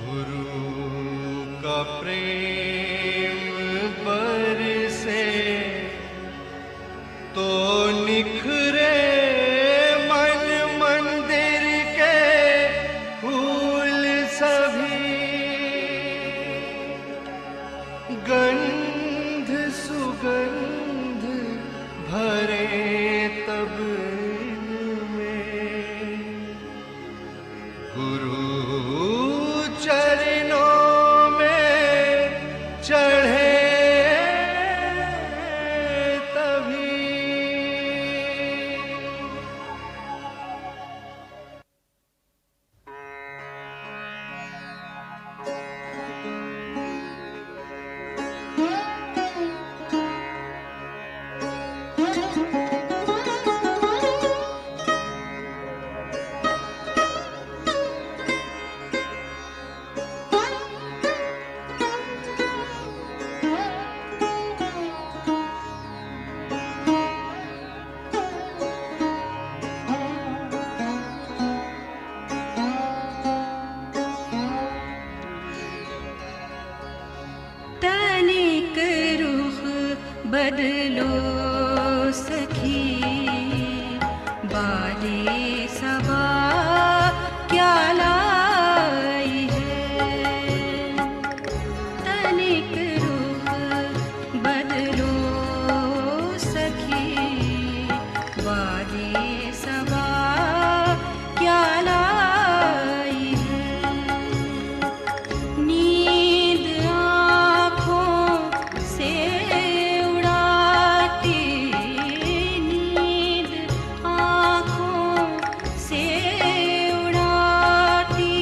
गुरु का प्रेम बरसे तो निखरे मन मंदिर के फूल सभी, गंध सुगंध भरे तब में गुरु चरणों में चढ़े तभी। तनिक रुख बदलो सखी, बाले सबा क्या लाई है। तनिक रुख बदलो सखी, बाले सबा क्या लाई है। नींद से उड़ाती, नींद आँखों से उड़ाती,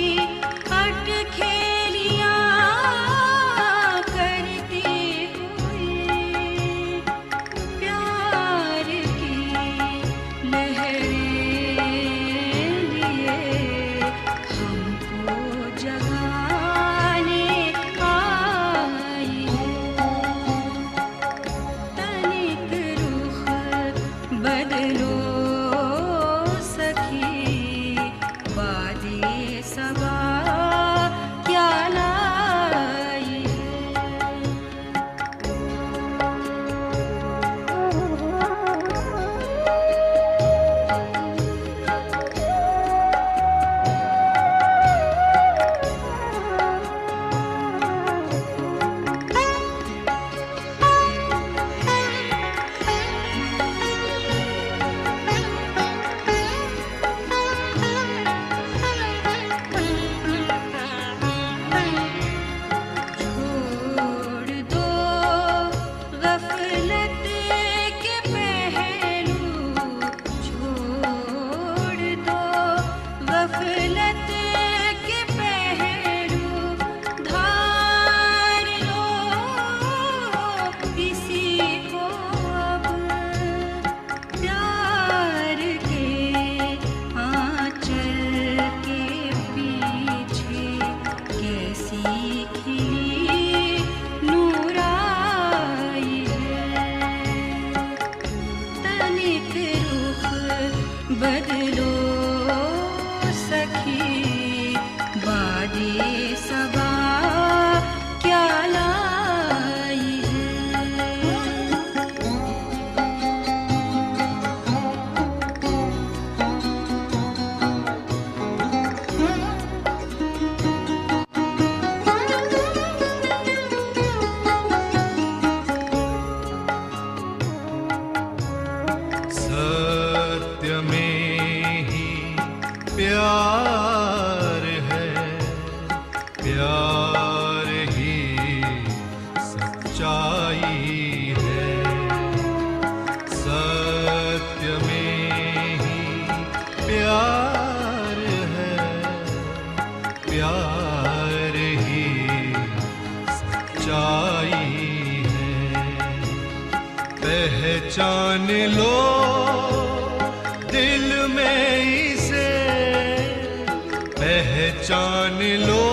अटखेलियाँ करती हुई प्यार की लहरें लिए हमको जगाने आई है। तनिक रुख बदलो सखी, बाले सबा क्या लाई है। छोड़ दो गफलत के पहलू, छोड़ दो गफलत के पहलू, धार लो किसी को अब प्यार के आंचल के पीछे कैसी खिली नूराई है। तनिक रुख बदलो सखी, बाले सबा क्या लाई है। सत्य में ही प्यार है, प्यार ही सच्चाई है। सत्य में ही प्यार है, प्यार ही सच्चाई है। पहचान लो दिल में इसे, पहचान लो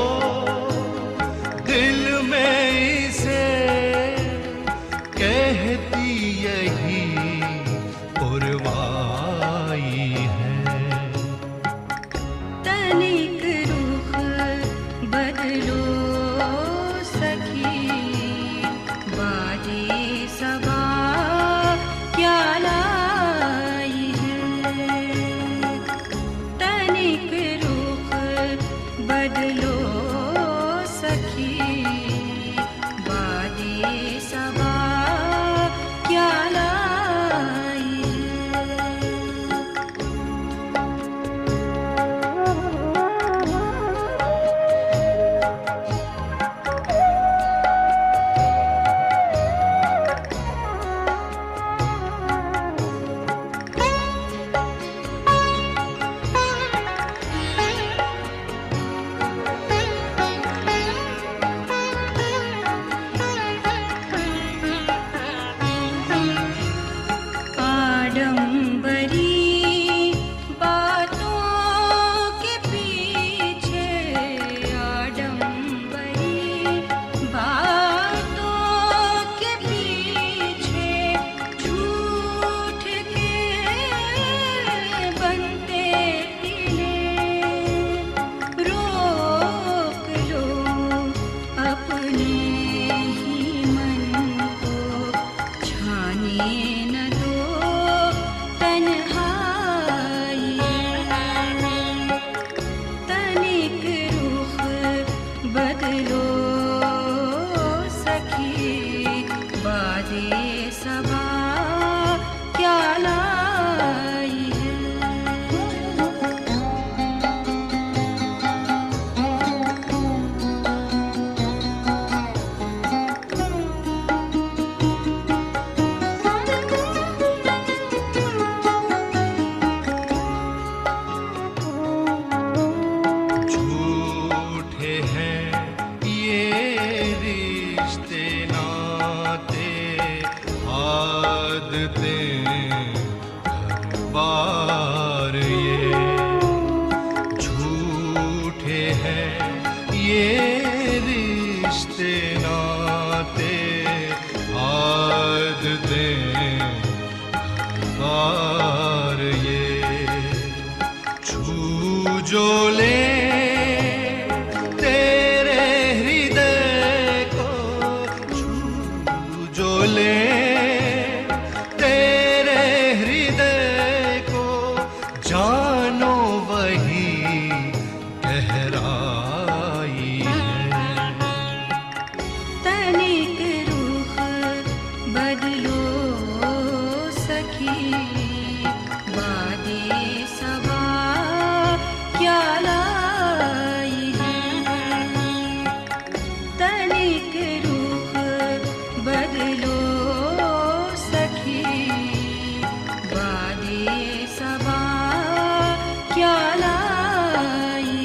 दिल में इसे, कहती यही पुरवाई है। तनिक बदलो सखी बादे सबा क्या लाई बदलो सखी बादे सबा क्या लाई झूठे हैं ये रिश्ते नाते आदतें हर बार ये झूठे हैं ये रिश्ते नाते आदतें हर बार ये छू जो ले तेरे हृदय को छू जो ले तेरे हृदय को जानो वही गहराई है तनिक रूह बदलो सखी बादे सबा क्या लाई तनिक रूह बदलो सखी बादे सबा क्या लाई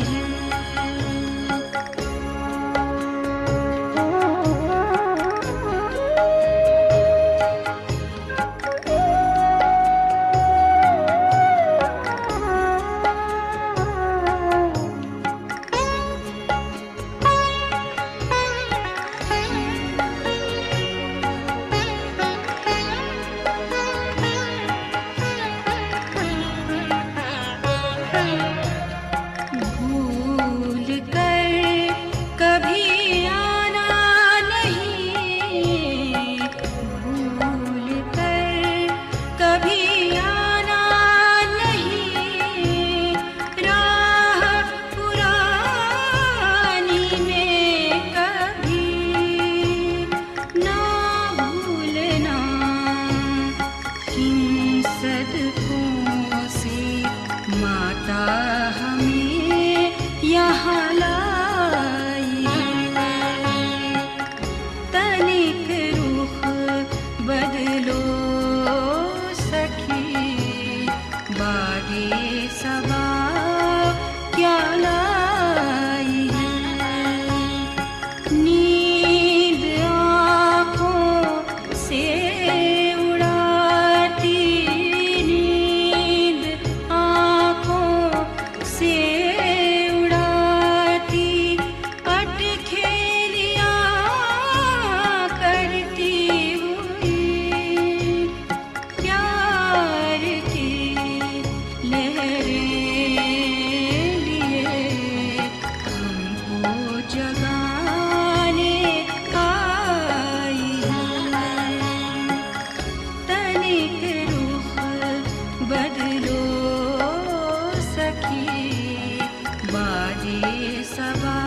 सबा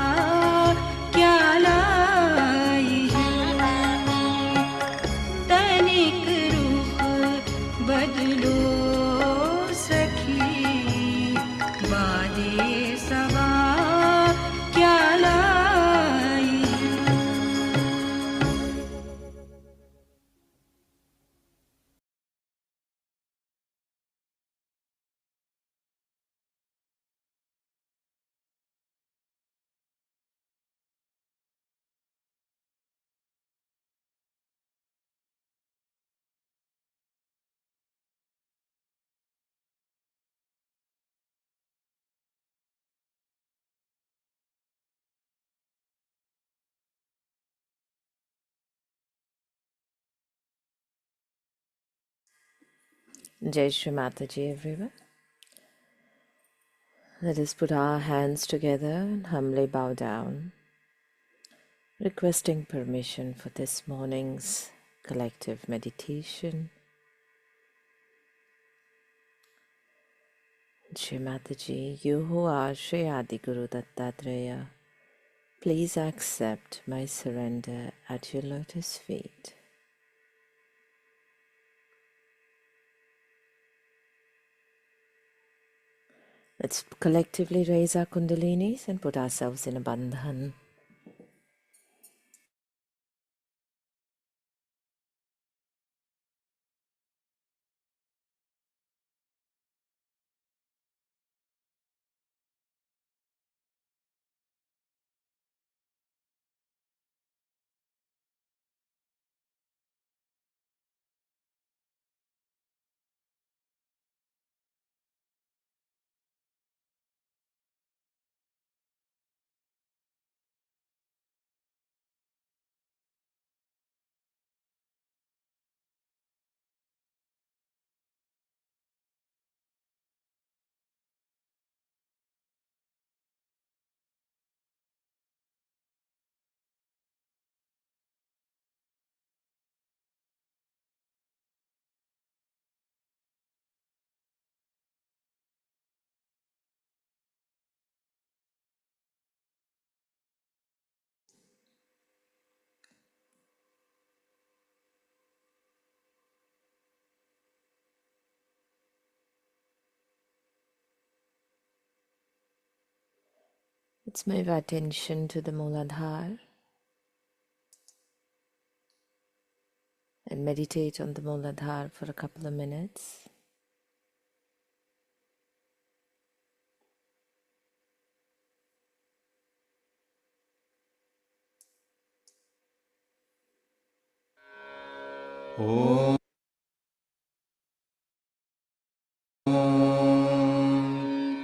क्या लाई है। तनिक रुख बदलो सखी, बादे सबा क्या लाई है। Jai Shri Mataji, everyone. Let us put our hands together and humbly bow down, requesting permission for this morning's collective meditation. Shri Mataji, you who are Shri Adi Guru Dattatreya, please accept my surrender at your lotus feet. Let's collectively raise our kundalinis and put ourselves in a bandhan. Let's move our attention to the Muladhara and meditate on the Muladhara for a couple of minutes. ॐ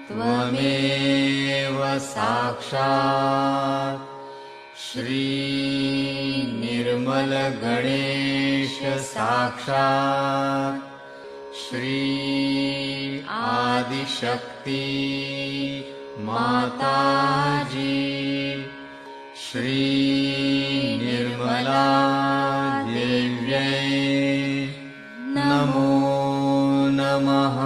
त्वमेव साक्षात् श्रीनिर्मलगणेश साक्षात् श्री आदिशक्ति माताजी श्री निर्मला देव्यै नमो नमः।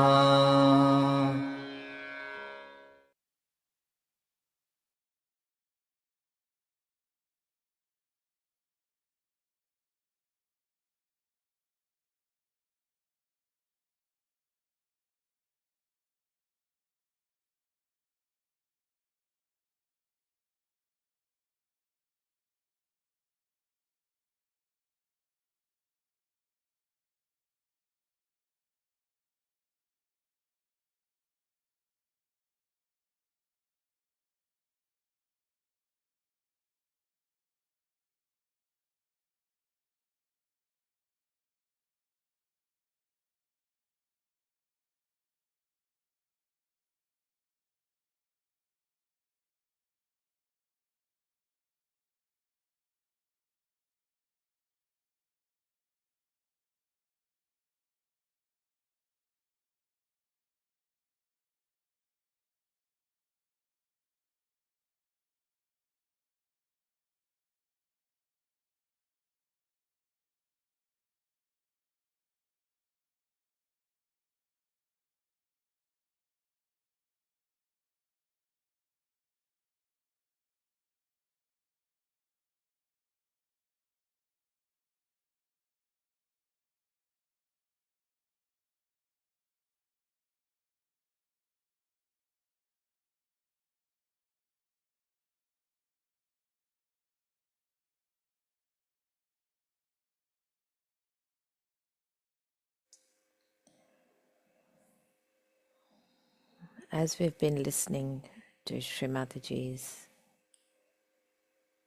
As we've been listening to Srimataji's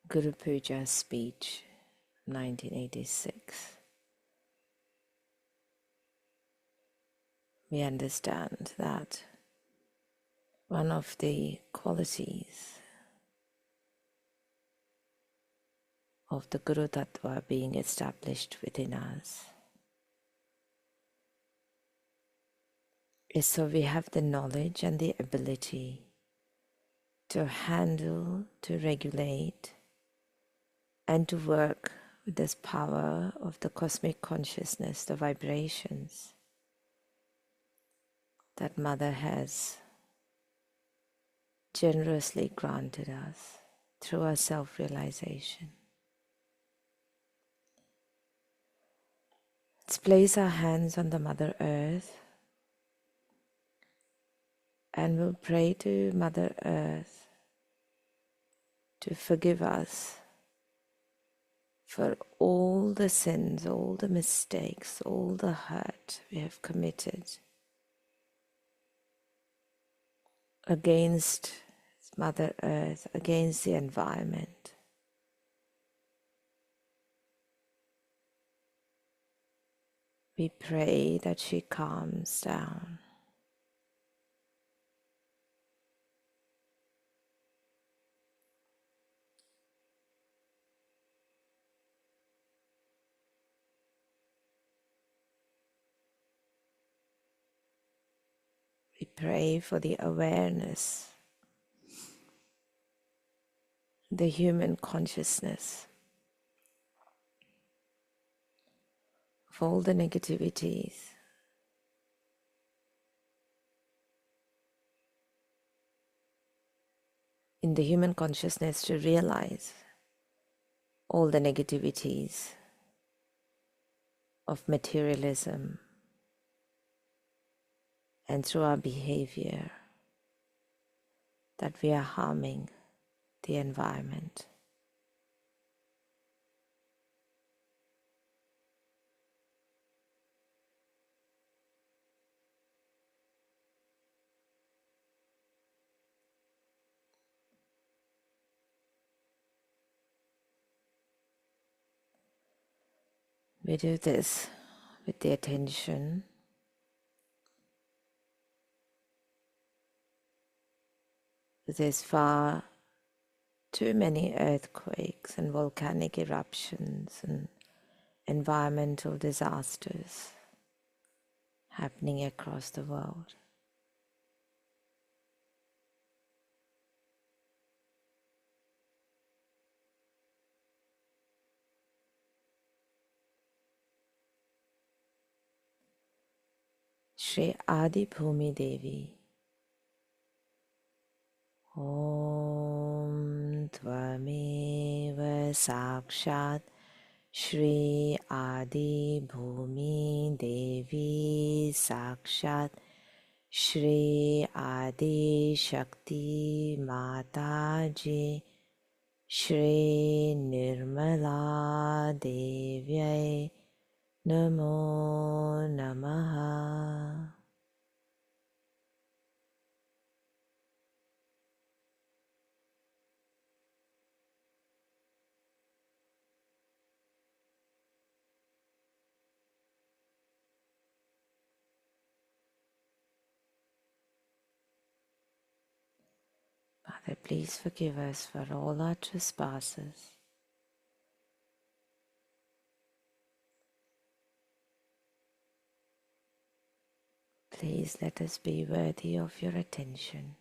Guru Puja speech, 1986, we understand that one of the qualities of the Guru Tattva being established within us is so we have the knowledge and the ability to handle, to regulate, and to work with this power of the cosmic consciousness, the vibrations that Mother has generously granted us through our self-realization. Let's place our hands on the Mother Earth and we'll pray to Mother Earth to forgive us for all the sins, all the mistakes, all the hurt we have committed against Mother Earth, against the environment. We pray that she calms down. We pray for the awareness, the human consciousness of all the negativities in the human consciousness, to realize all the negativities of materialism, and through our behavior that we are harming the environment. We do this with the attention there's far too many earthquakes and volcanic eruptions and environmental disasters happening across the world. Shri Adi Bhumi Devi, Om Tvameva Sakshat Shri Adi Bhumi Devi Sakshat Shri Adi Shakti Mataji Shri Nirmala Devyai Namo Namaha. Father, please forgive us for all our trespasses. Please let us be worthy of your attention.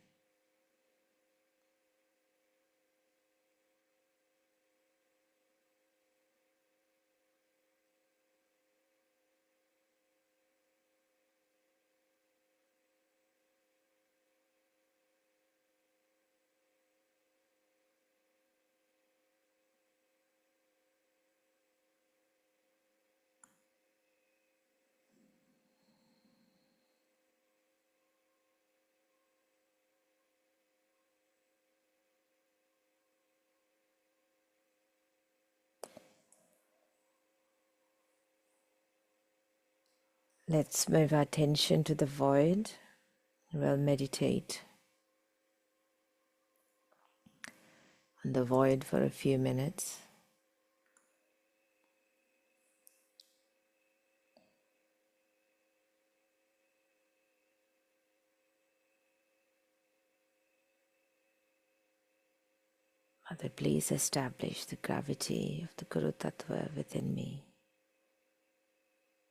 Let's move our attention to the void We'll meditate on the void for a few minutes. Mother, please establish the gravity of the Guru Tattva within me,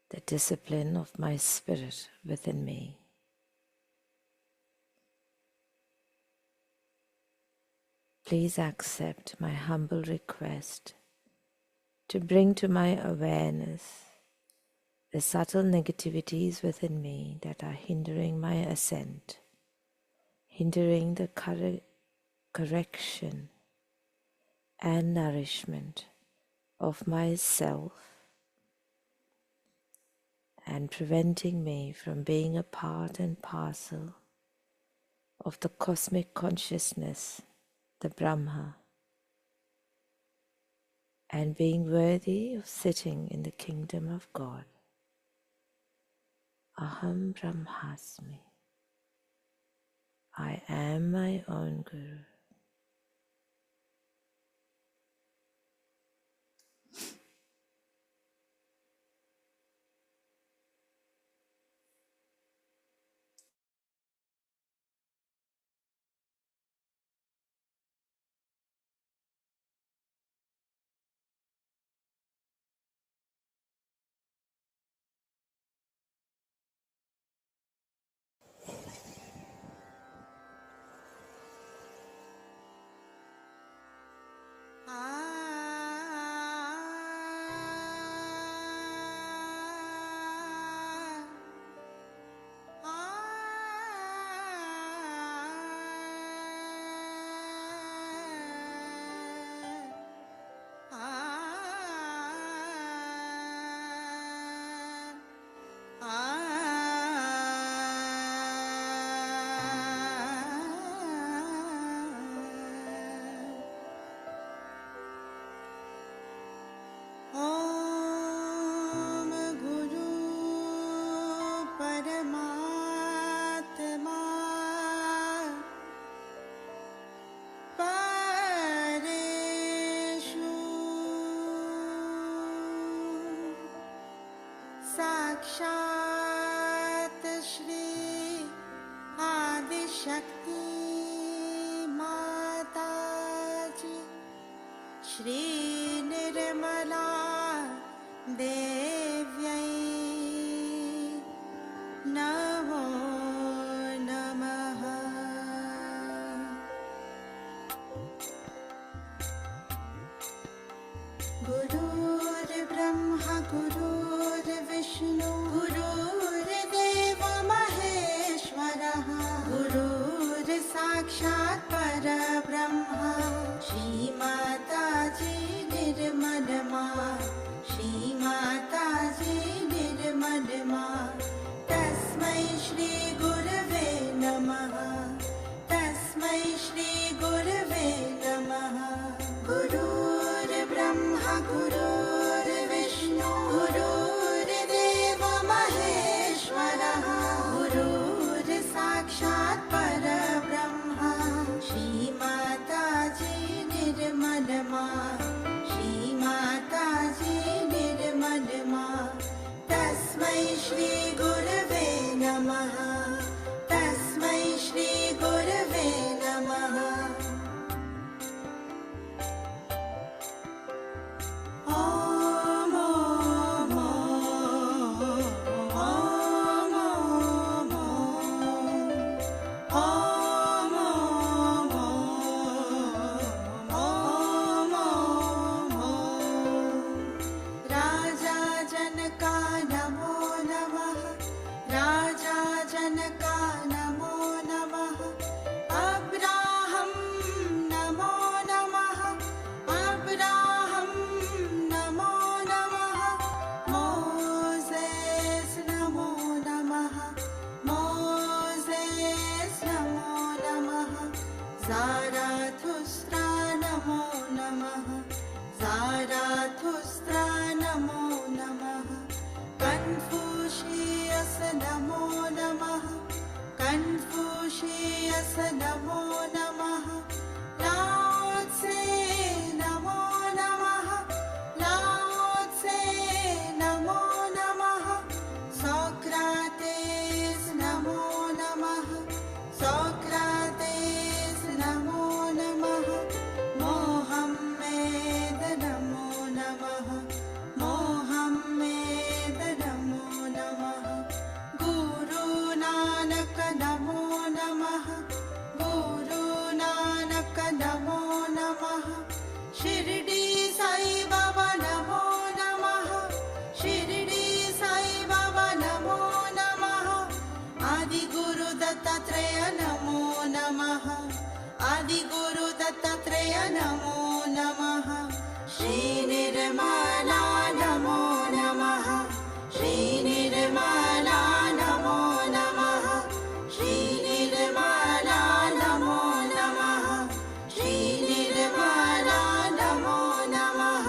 the discipline of my spirit within me. Please accept my humble request to bring to my awareness the subtle negativities within me that are hindering my ascent, hindering the correction and nourishment of myself, and preventing me from being a part and parcel of the cosmic consciousness, the Brahma, and being worthy of sitting in the kingdom of God. Aham Brahmasmi. I am my own Guru. साक्षात् श्री आदिशक्ति माता जी श्री निर्मला देव्यै नमो नमः। गुरुर्ब्रह्मा गुरुर्विष्णु गुरुर्देव महेश्वरः गुरुर्साक्षात् परब्रह्म श्रीमाताजी निर्मलमा श्रीमाताजी निर्मलमा तस्मै श्री गुरवे नमः तस्मै श्री गुरवे नमः। गुरुर्ब्रह्मा गुरुर्विष्णु गुरुर्देव महेश्वरः गुरुर्साक्षात् परब्रह्म श्रीमाताजी निर्मलमा नमो नमः lao tse namo namah lao tse namo namah Socrates namo namah Socrates namo namah Mohammed namo namah Mohammed namo namah Guru Nanak namo namah Guru Nanak namo namah Shirdi Sai Baba namo namah Shirdi Sai Baba namo namah Adi Guru Dattatreya namo namah Adi Guru Dattatreya namo namah Shri Nirmala namo namah Shri Nirmala namo namah Shri Nirmala namo namah Shri Nirmala namo namah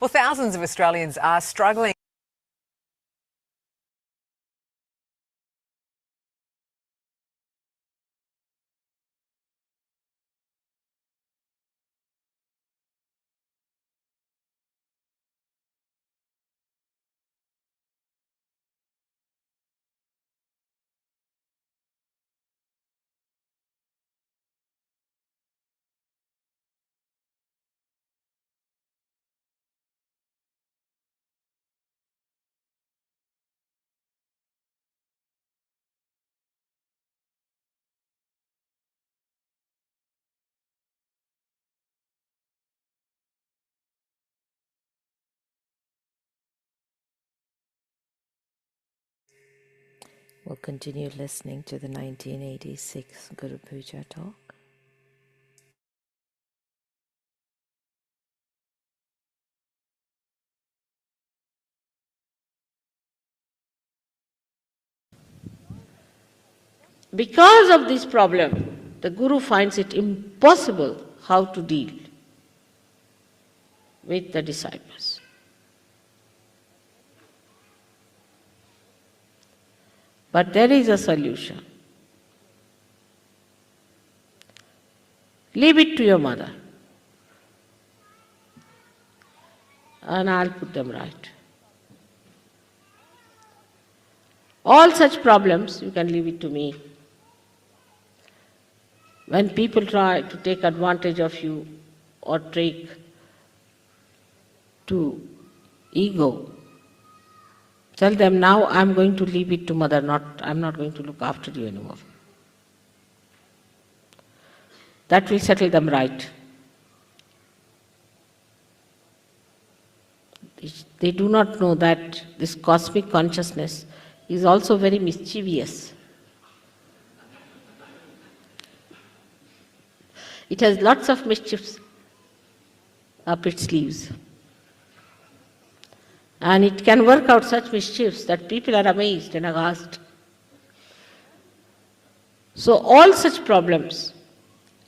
Well, thousands of Australians are struggling. We'll continue listening to the 1986 Guru Puja talk. Because of this problem, the Guru finds it impossible how to deal with the disciples. But there is a solution. Leave it to your mother. And I'll put them right. All such problems, you can leave it to me. When people try to take advantage of you or take to ego, tell them, now I'm going to leave it to mother, I'm not going to look after you anymore. That will settle them right. They do not know that this cosmic consciousness is also very mischievous. It has lots of mischiefs up its sleeves. And it can work out such mischiefs that people are amazed and aghast. So all such problems,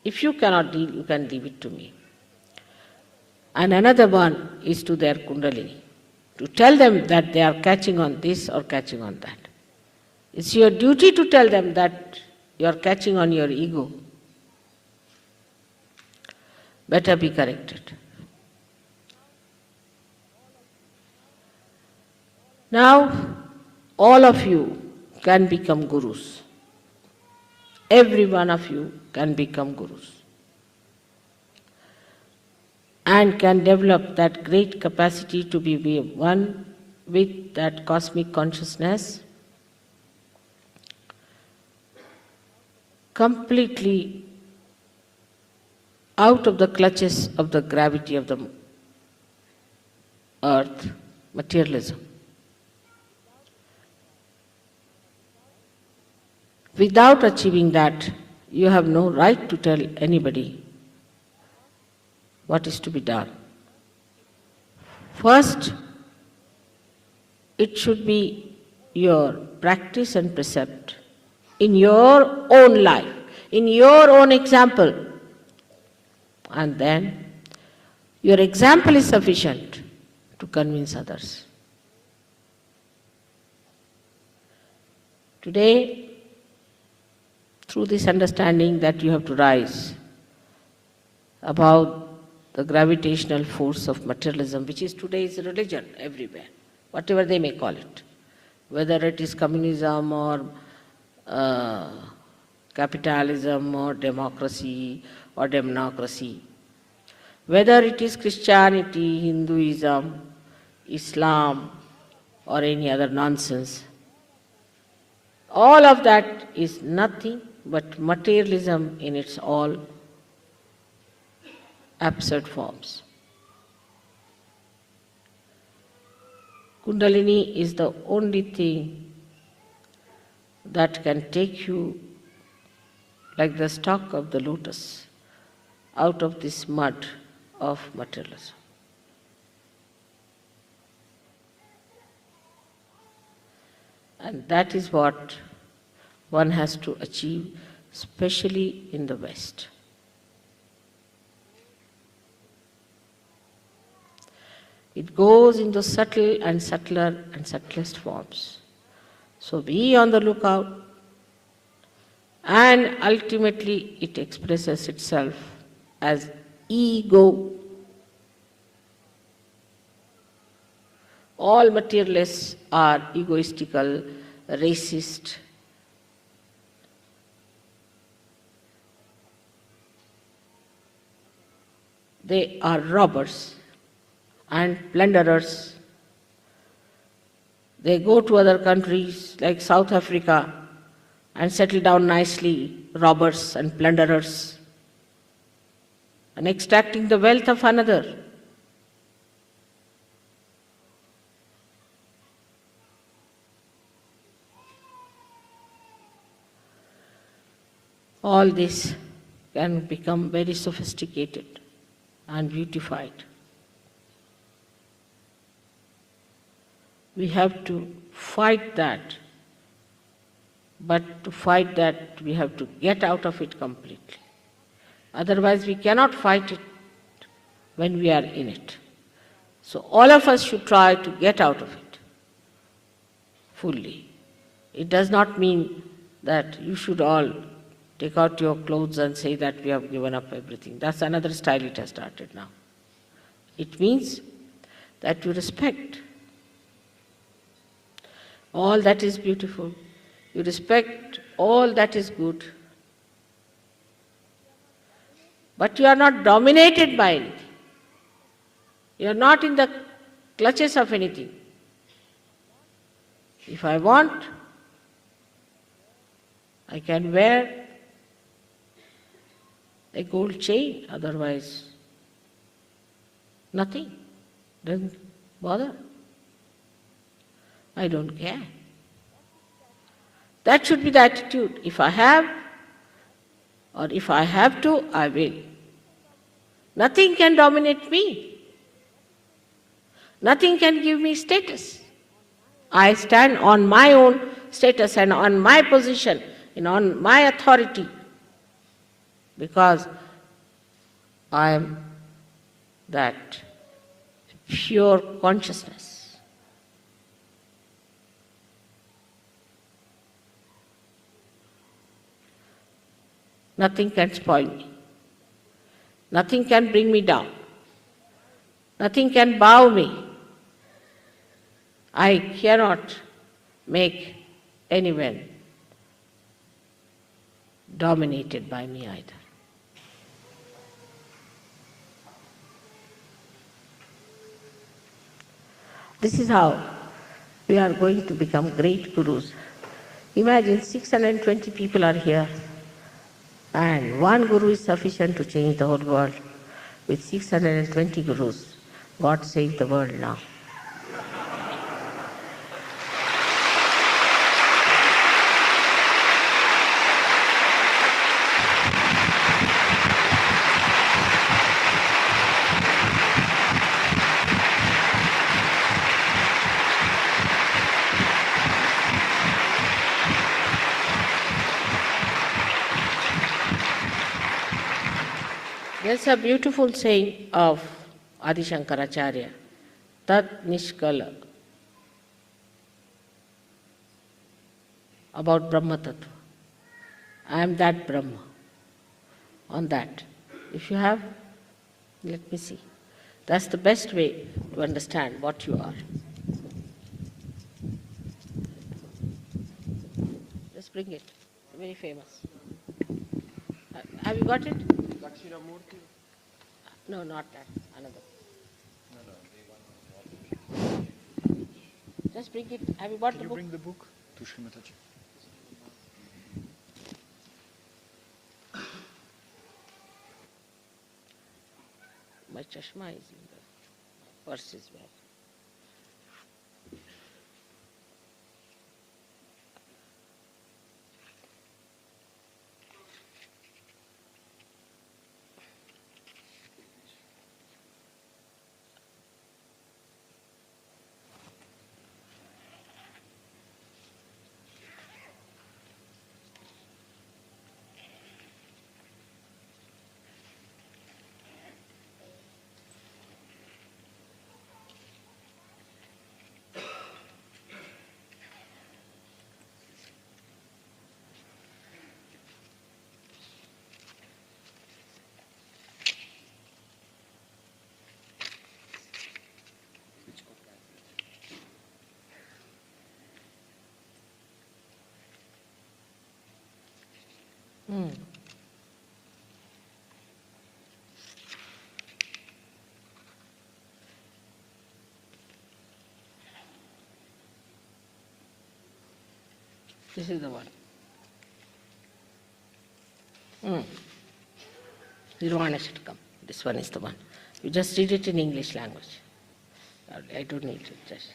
if you cannot deal, you can leave it to me. And another one is to their Kundalini, to tell them that they are catching on this or catching on that. It's your duty to tell them that you are catching on your ego. Better be corrected. Now, all of you can become gurus. Every one of you can become gurus. And can develop that great capacity to be one with that cosmic consciousness, completely out of the clutches of the gravity of the earth, materialism. Without achieving that, you have no right to tell anybody what is to be done. First, it should be your practice and precept in your own life, in your own example. And then, your example is sufficient to convince others. Today, through this understanding that you have to rise about the gravitational force of materialism, which is today's religion everywhere, whatever they may call it, whether it is communism or capitalism or democracy or democracy, whether it is Christianity, Hinduism, Islam or any other nonsense, all of that is nothing but materialism in its all absurd forms. Kundalini is the only thing that can take you like the stalk of the lotus out of this mud of materialism. And that is what one has to achieve, especially in the West. It goes into subtle and subtler and subtlest forms. So be on the lookout, and ultimately it expresses itself as ego. All materialists are egoistical, racist. They are robbers and plunderers. They go to other countries like South Africa and settle down nicely, robbers and plunderers, and extracting the wealth of another. All this can become very sophisticated and beautified. We have to fight that, but to fight that we have to get out of it completely. Otherwise we cannot fight it when we are in it. So all of us should try to get out of it fully. It does not mean that you should all take out your clothes and say that we have given up everything. That's another style it has started now. It means that you respect all that is beautiful, you respect all that is good, but you are not dominated by anything. You are not in the clutches of anything. If I want, I can wear a gold chain, otherwise nothing. Doesn't bother. I don't care. That should be the attitude. If I have, or if I have to, I will. Nothing can dominate me. Nothing can give me status. I stand on my own status and on my position and on my authority, because I am that pure consciousness. Nothing can spoil me. Nothing can bring me down. Nothing can bow me. I cannot make anyone dominated by me either. This is how we are going to become great gurus. Imagine 620 people are here, and one guru is sufficient to change the whole world. With 620 gurus, God save the world now. There's a beautiful saying of Adi Shankaracharya, Tat Nishkala, about Brahma Tattva. I am that Brahma. On that. If you have, let me see. That's the best way to understand what you are. Just bring it. Very famous. Have you got it? No, not that. Another. Just bring it. Have you bought the book? Bring the book to Srimataji. My chashma is in the purse as well. This is the one. Nirvana should come. This one is the one. You just read it in English language. I don't need to just.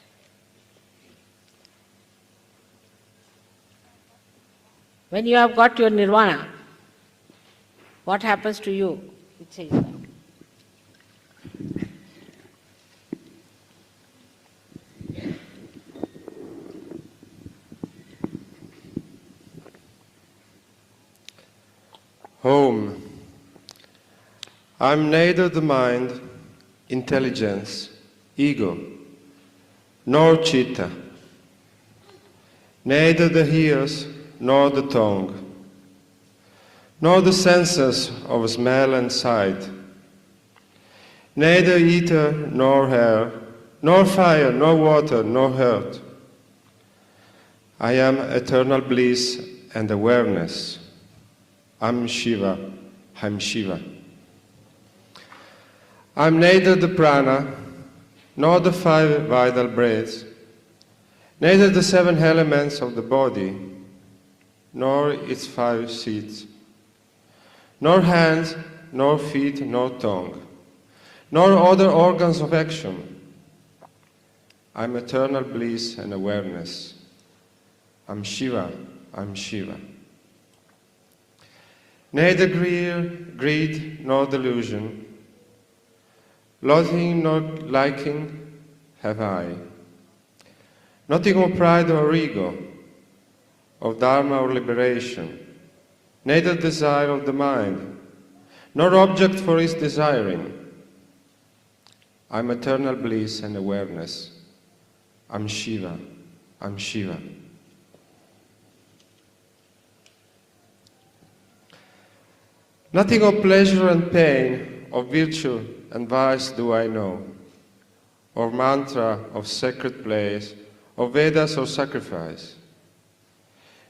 When you have got your nirvana, what happens to you? It says that. Home. I'm neither the mind, intelligence, ego, nor chitta, neither the ears nor the tongue. nor the senses of smell and sight, neither ether nor air, nor fire, nor water, nor earth. I am eternal bliss and awareness. I'm Shiva, I'm Shiva. I'm neither the prana, nor the 5 vital breaths, neither the 7 elements of the body, nor its 5 seats, nor hands, nor feet, nor tongue, nor other organs of action. I'm eternal bliss and awareness. I'm Shiva, I'm Shiva. Neither greed nor delusion, loathing nor liking have I. Nothing of pride or ego, of dharma or liberation, neither desire of the mind, nor object for its desiring. I'm eternal bliss and awareness. I'm Shiva, I'm Shiva. Nothing of pleasure and pain, of virtue and vice do I know, or mantra of sacred place, of Vedas or sacrifice.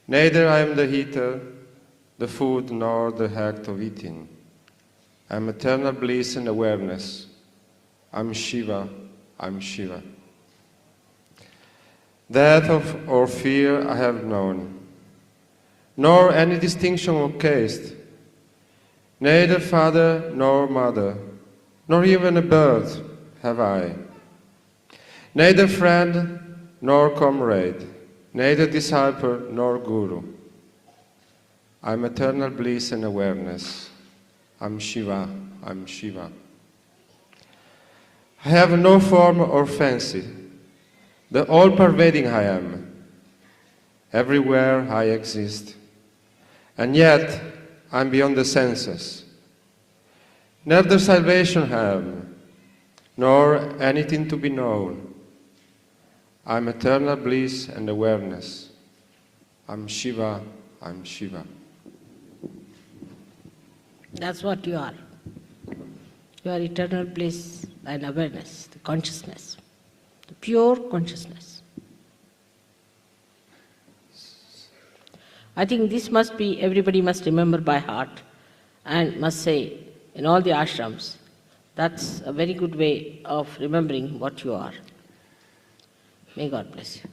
Neither I am the eater, the food, nor the act of eating. I am eternal bliss and awareness. I'm Shiva, I'm Shiva. Death or fear I have known, nor any distinction of caste, neither father nor mother, nor even a bird have I, neither friend nor comrade, neither disciple nor guru. I'm eternal bliss and awareness. I'm Shiva, I'm Shiva. I have no form or fancy. The all-pervading I am. Everywhere I exist. And yet, I'm beyond the senses. Neither salvation have, nor anything to be known. I'm eternal bliss and awareness. I'm Shiva, I'm Shiva. That's what you are. You are eternal bliss and awareness, the consciousness, the pure consciousness. I think this must be, everybody must remember by heart and must say in all the ashrams. That's a very good way of remembering what you are. May God bless you.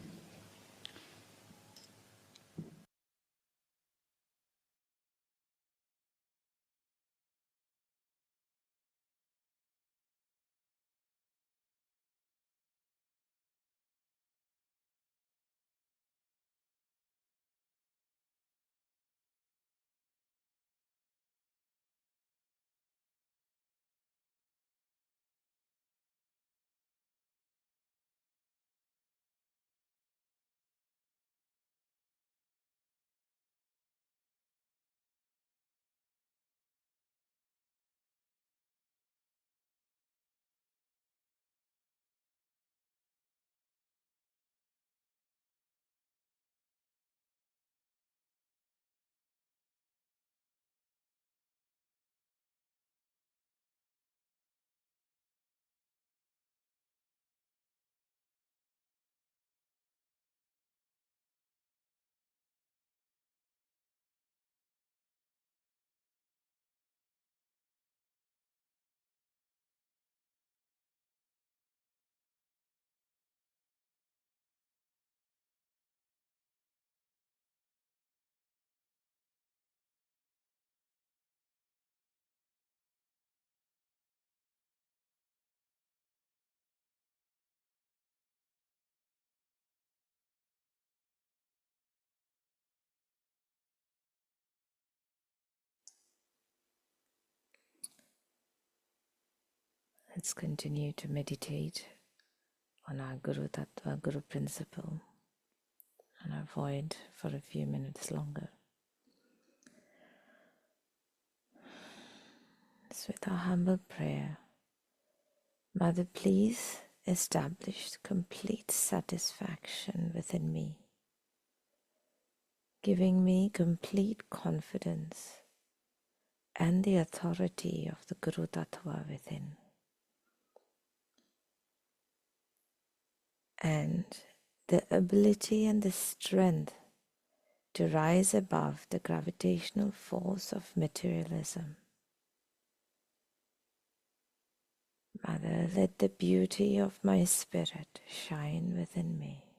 Let's continue to meditate on our Guru Tattva, Guru Principle, and avoid for a few minutes longer. So with our humble prayer, Mother, please establish complete satisfaction within me, giving me complete confidence and the authority of the Guru Tattva within. And the ability and the strength to rise above the gravitational force of materialism. Mother, let the beauty of my spirit shine within me.